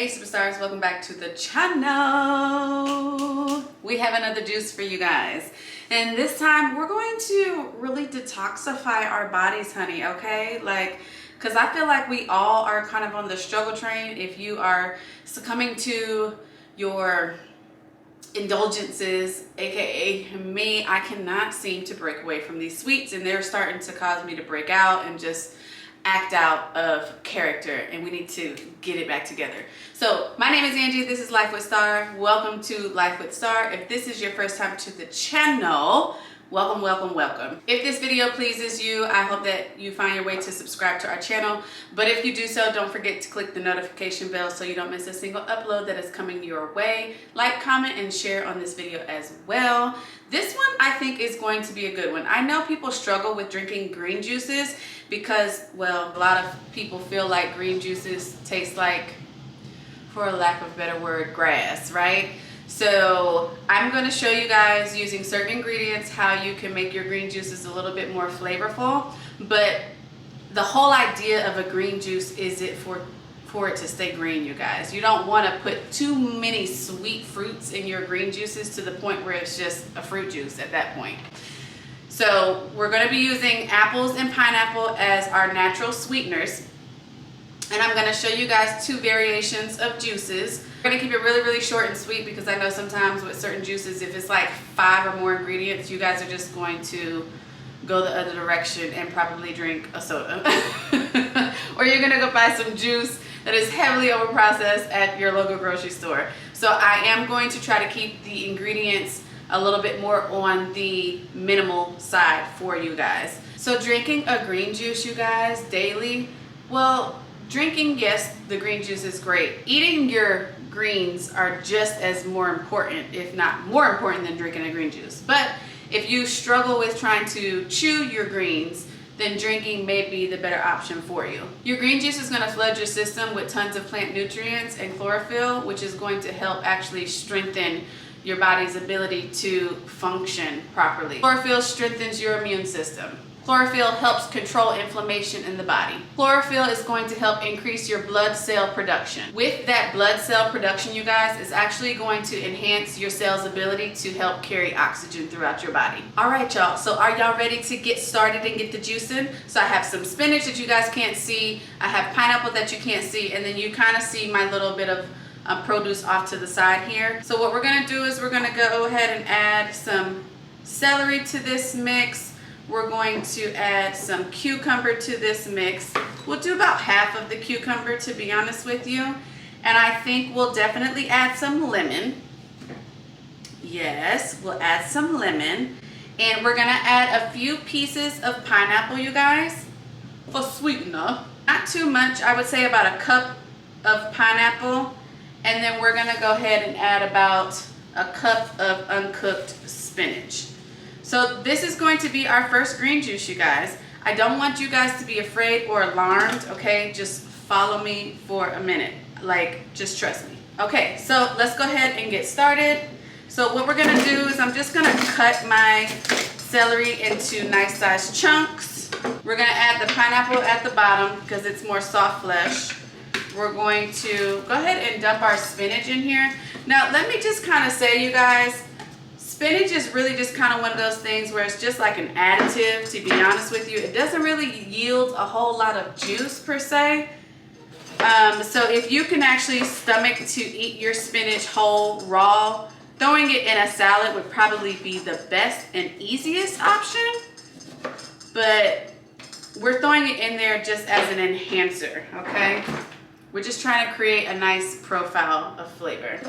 Hey superstars, welcome back to the channel. We have another juice for you guys. And this time we're going to really detoxify our bodies, honey, okay? Because I feel like we all are kind of on the struggle train. If you are succumbing to your indulgences, aka me, I cannot seem to break away from these sweets, and they're starting to cause me to break out and just act out of character, and we need to get it back together. So my name is Angie, this is Life with Star. Welcome to Life with Star. If this is your first time to the channel, welcome, welcome, welcome. If this video pleases you, I hope that you find your way to subscribe to our channel. But if you do so, don't forget to click the notification bell so you don't miss a single upload that is coming your way. Like, comment, and share on this video as well. This one I think is going to be a good one. I know people struggle with drinking green juices because, well, a lot of people feel like green juices taste like, for a lack of a better word, grass, right? So I'm going to show you guys using certain ingredients how you can make your green juices a little bit more flavorful. But the whole idea of a green juice is for it to stay green, you guys. You don't want to put too many sweet fruits in your green juices to the point where it's just a fruit juice at that point. So we're going to be using apples and pineapple as our natural sweeteners. And I'm going to show you guys two variations of juices. We're going to keep it really, really short and sweet because I know sometimes with certain juices, if it's like 5 or more ingredients, you guys are just going to go the other direction and probably drink a soda. Or you're going to go buy some juice that is heavily overprocessed at your local grocery store. So I am going to try to keep the ingredients a little bit more on the minimal side for you guys. So drinking a green juice, you guys, daily, well, drinking, yes, the green juice is great. Eating your greens are just as more important, if not more important, than drinking a green juice. But if you struggle with trying to chew your greens, then drinking may be the better option for you. Your green juice is going to flood your system with tons of plant nutrients and chlorophyll, which is going to help actually strengthen your body's ability to function properly. Chlorophyll strengthens your immune system. Chlorophyll helps control inflammation in the body. Chlorophyll is going to help increase your blood cell production. With that blood cell production, you guys, it's actually going to enhance your cell's ability to help carry oxygen throughout your body. All right, y'all. So are y'all ready to get started and get the juice in? So I have some spinach that you guys can't see. I have pineapple that you can't see. And then you kind of see my little bit of produce off to the side here. So what we're going to do is we're going to go ahead and add some celery to this mix. We're going to add some cucumber to this mix. We'll do about half of the cucumber, to be honest with you. And I think we'll definitely add some lemon. Yes, we'll add some lemon. And we're gonna add a few pieces of pineapple, you guys, for sweetener. Not too much, I would say about a cup of pineapple. And then we're gonna go ahead and add about a cup of uncooked spinach. So this is going to be our first green juice, you guys. I don't want you guys to be afraid or alarmed, okay? Just follow me for a minute. Just trust me. Okay, so let's go ahead and get started. So what we're gonna do is I'm just gonna cut my celery into nice sized chunks. We're gonna add the pineapple at the bottom because it's more soft flesh. We're going to go ahead and dump our spinach in here. Now, let me just kind of say, you guys, spinach is really just kind of one of those things where it's just like an additive, to be honest with you. It doesn't really yield a whole lot of juice per se. So if you can actually stomach to eat your spinach whole, raw, throwing it in a salad would probably be the best and easiest option. But we're throwing it in there just as an enhancer, okay? We're just trying to create a nice profile of flavor.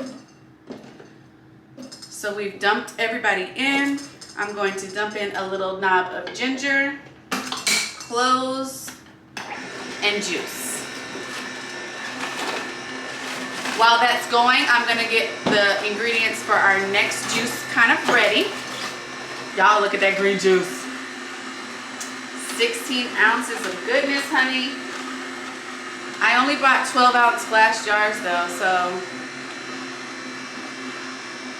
So we've dumped everybody in. I'm going to dump in a little knob of ginger, cloves, and juice. While that's going, I'm gonna get the ingredients for our next juice kind of ready. Y'all look at that green juice. 16 ounces of goodness, honey. I only bought 12-ounce glass jars though, so.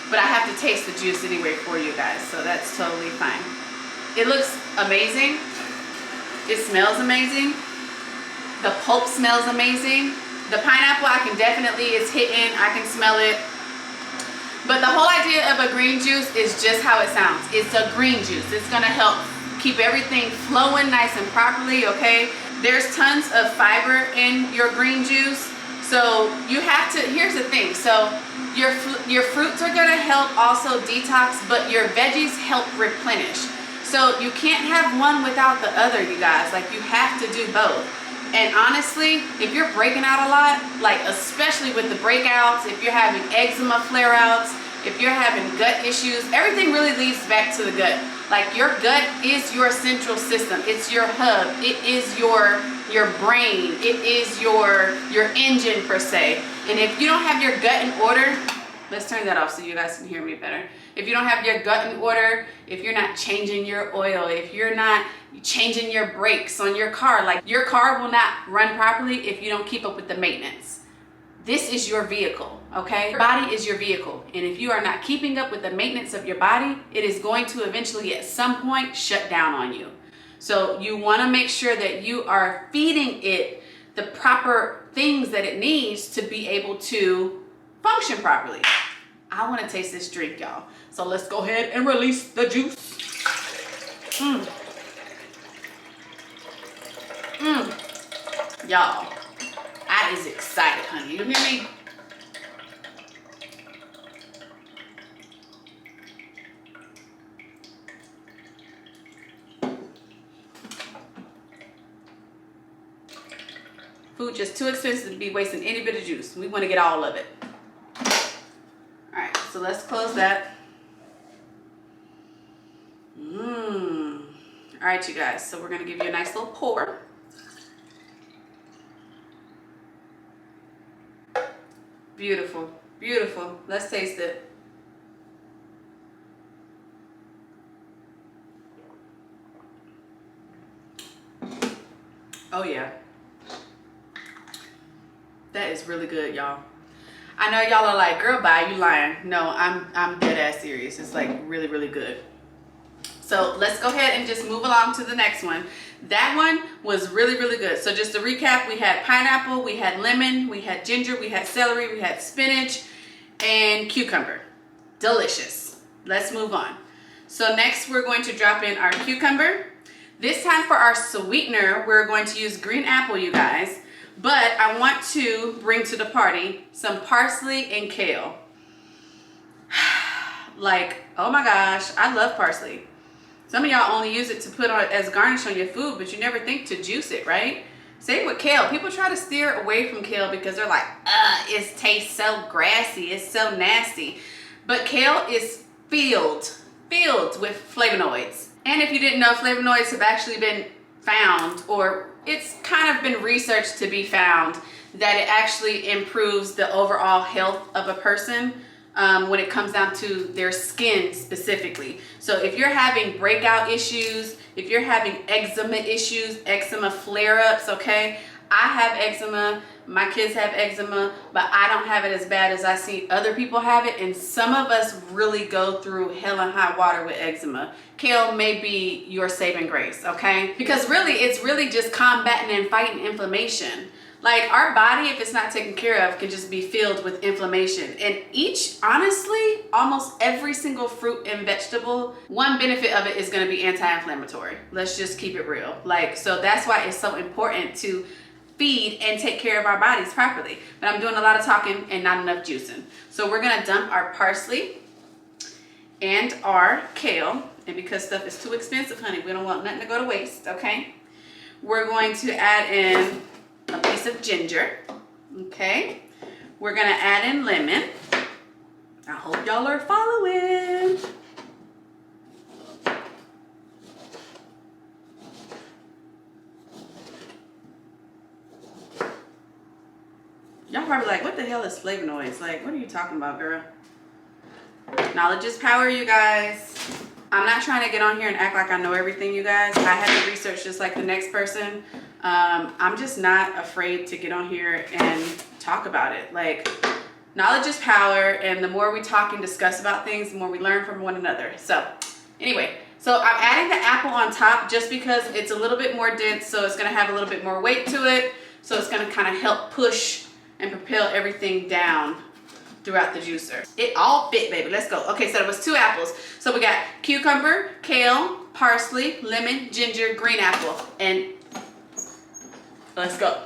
But I have to taste the juice anyway for you guys, so that's totally fine. It looks amazing. It smells amazing. The pulp smells amazing. The pineapple I can definitely, it's hitting, I can smell it. But the whole idea of a green juice is just how it sounds. It's a green juice. It's gonna help keep everything flowing nice and properly, okay? There's tons of fiber in your green juice. So you have to, here's the thing. So your fruits are gonna help also detox, but your veggies help replenish. So you can't have one without the other, you guys. Like, you have to do both. And honestly, if you're breaking out a lot, like especially with the breakouts, if you're having eczema flare-outs, if you're having gut issues, everything really leads back to the gut. Like, your gut is your central system. It's your hub. It is your brain. It is your engine per se. And if you don't have your gut in order, let's turn that off so you guys can hear me better. If you don't have your gut in order, if you're not changing your oil, if you're not changing your brakes on your car, like, your car will not run properly if you don't keep up with the maintenance. This is your vehicle, okay? Your body is your vehicle. And if you are not keeping up with the maintenance of your body, it is going to eventually at some point shut down on you. So you wanna make sure that you are feeding it the proper things that it needs to be able to function properly. I wanna taste this drink, y'all. So let's go ahead and release the juice. Y'all, I is excited, honey. You hear me? Food just too expensive to be wasting any bit of juice. We want to get all of it. All right, so let's close that. All right, you guys, so we're gonna give you a nice little pour. Beautiful, beautiful. Let's taste it. Oh yeah. That is really good, y'all. I know y'all are like, girl, bye, you lying. No, I'm dead ass serious. It's like really, really good. So let's go ahead and just move along to the next one. That one was really, really good. So just to recap, we had pineapple, we had lemon, we had ginger, we had celery, we had spinach, and cucumber. Delicious. Let's move on. So next we're going to drop in our cucumber. This time for our sweetener, we're going to use green apple, you guys. But I want to bring to the party some parsley and kale. Like, oh my gosh, I love parsley. Some of y'all only use it to put on as garnish on your food, but you never think to juice it, right? Same with kale. People try to steer away from kale because they're like, it tastes so grassy, it's so nasty. But kale is filled with flavonoids. And if you didn't know, flavonoids have actually been found, or it's kind of been researched to be found, that it actually improves the overall health of a person when it comes down to their skin specifically. So if you're having breakout issues, if you're having eczema issues, eczema flare-ups, okay? I have eczema, my kids have eczema, but I don't have it as bad as I see other people have it. And some of us really go through hell and high water with eczema. Kale may be your saving grace, okay? Because really, it's really just combating and fighting inflammation. Like, our body, if it's not taken care of, can just be filled with inflammation. And honestly, almost every single fruit and vegetable, one benefit of it is gonna be anti-inflammatory. Let's just keep it real. Like, so that's why it's so important to feed and take care of our bodies properly. But I'm doing a lot of talking and not enough juicing. So we're gonna dump our parsley and our kale. And because stuff is too expensive, honey, we don't want nothing to go to waste, okay? We're going to add in a piece of ginger, okay? We're gonna add in lemon. I hope y'all are following. Y'all probably like, what the hell is flavonoids? Like, what are you talking about, girl? Knowledge is power, you guys. I'm not trying to get on here and act like I know everything, you guys. I have to research just like the next person. I'm just not afraid to get on here and talk about it. Like, knowledge is power, and the more we talk and discuss about things, the more we learn from one another. So anyway, so I'm adding the apple on top just because it's a little bit more dense, so it's gonna have a little bit more weight to it. So it's gonna kind of help push and propel everything down throughout the juicer. It all fit, baby. Let's go. Okay, so it was 2 apples. So we got cucumber, kale, parsley, lemon, ginger, green apple, and let's go.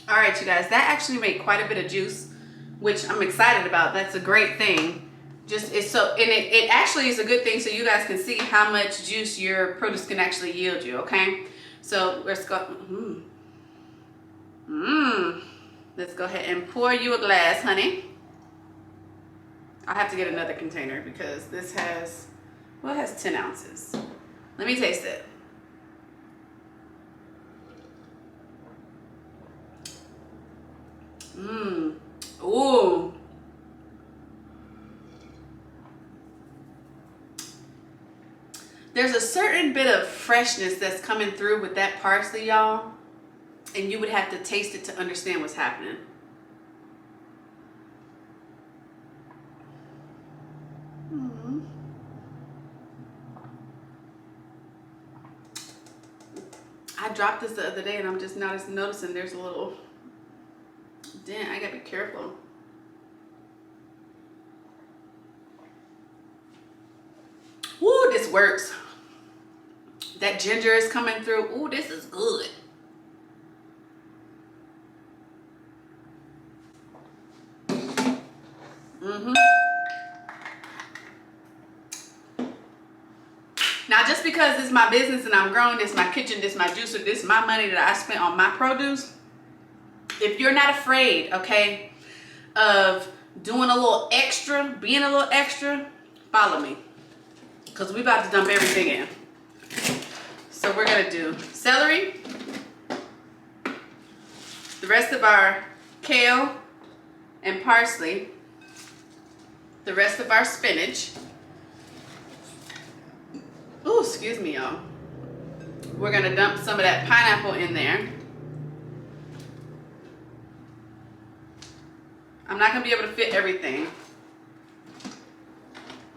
All right, you guys, that actually made quite a bit of juice, which I'm excited about. That's a great thing. Just it's so, and it actually is a good thing so you guys can see how much juice your produce can actually yield you, okay? So let's go, let's go ahead and pour you a glass, honey. I'll have to get another container because this has, well, it has 10 ounces. Let me taste it. Ooh. There's a certain bit of freshness that's coming through with that parsley, y'all. And you would have to taste it to understand what's happening. I dropped this the other day and I'm just noticing there's a little dent. I gotta be careful. Woo, this works. That ginger is coming through. Ooh, this is good. Now, just because this is my business and I'm growing, this is my kitchen, this is my juicer, this is my money that I spent on my produce. If you're not afraid, okay, of doing a little extra, being a little extra, follow me. Because we're about to dump everything in. So we're going to do celery, the rest of our kale and parsley, the rest of our spinach. Ooh, excuse me, y'all. We're going to dump some of that pineapple in there. I'm not going to be able to fit everything.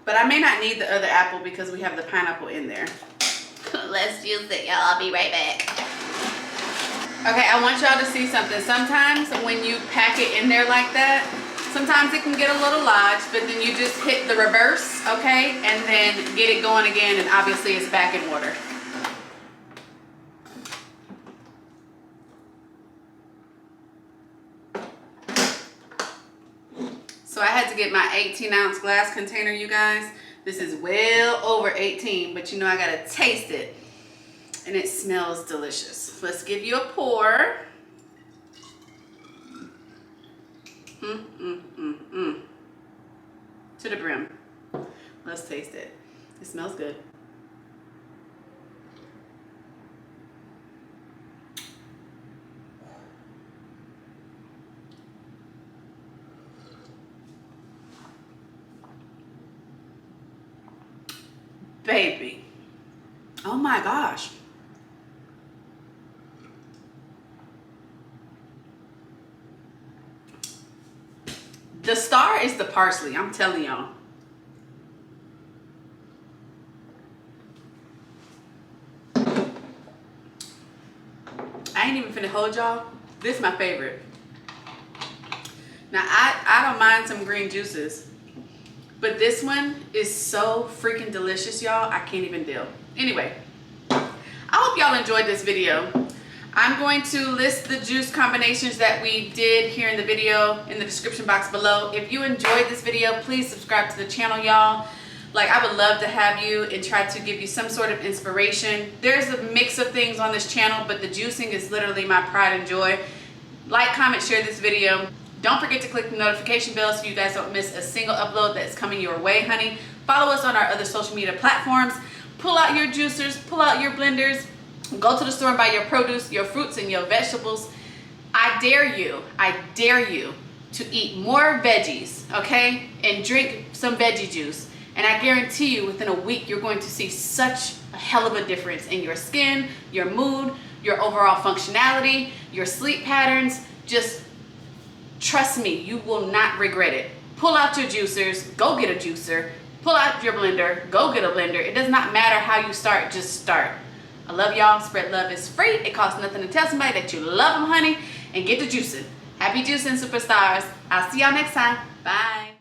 But I may not need the other apple because we have the pineapple in there. Let's use it, y'all. I'll be right back. Okay, I want y'all to see something. Sometimes when you pack it in there like that, sometimes it can get a little large, but then you just hit the reverse, okay? And then get it going again, and obviously it's back in order. So I had to get my 18-ounce glass container, you guys. This is well over 18, but you know I gotta taste it. And it smells delicious. Let's give you a pour. To the brim. Let's taste it. It smells good. Baby. Oh my gosh. The star is the parsley, I'm telling y'all. I ain't even finna hold y'all. This is my favorite. Now, I don't mind some green juices, but this one is so freaking delicious, y'all. I can't even deal. Anyway, I hope y'all enjoyed this video. I'm going to list the juice combinations that we did here in the video in the description box below. If you enjoyed this video, please subscribe to the channel, y'all. Like, I would love to have you and try to give you some sort of inspiration. There's a mix of things on this channel, but the juicing is literally my pride and joy. Like, comment, share this video. Don't forget to click the notification bell so you guys don't miss a single upload that's coming your way, honey. Follow us on our other social media platforms. Pull out your juicers, pull out your blenders, go to the store and buy your produce, your fruits, and your vegetables. I dare you to eat more veggies, okay? And drink some veggie juice. And I guarantee you within a week, you're going to see such a hell of a difference in your skin, your mood, your overall functionality, your sleep patterns. Just trust me, you will not regret it. Pull out your juicers, go get a juicer. Pull out your blender, go get a blender. It does not matter how you start, just start. I love y'all. Spread love is free. It costs nothing to tell somebody that you love them, honey. And get to juicing. Happy juicing, superstars. I'll see y'all next time. Bye.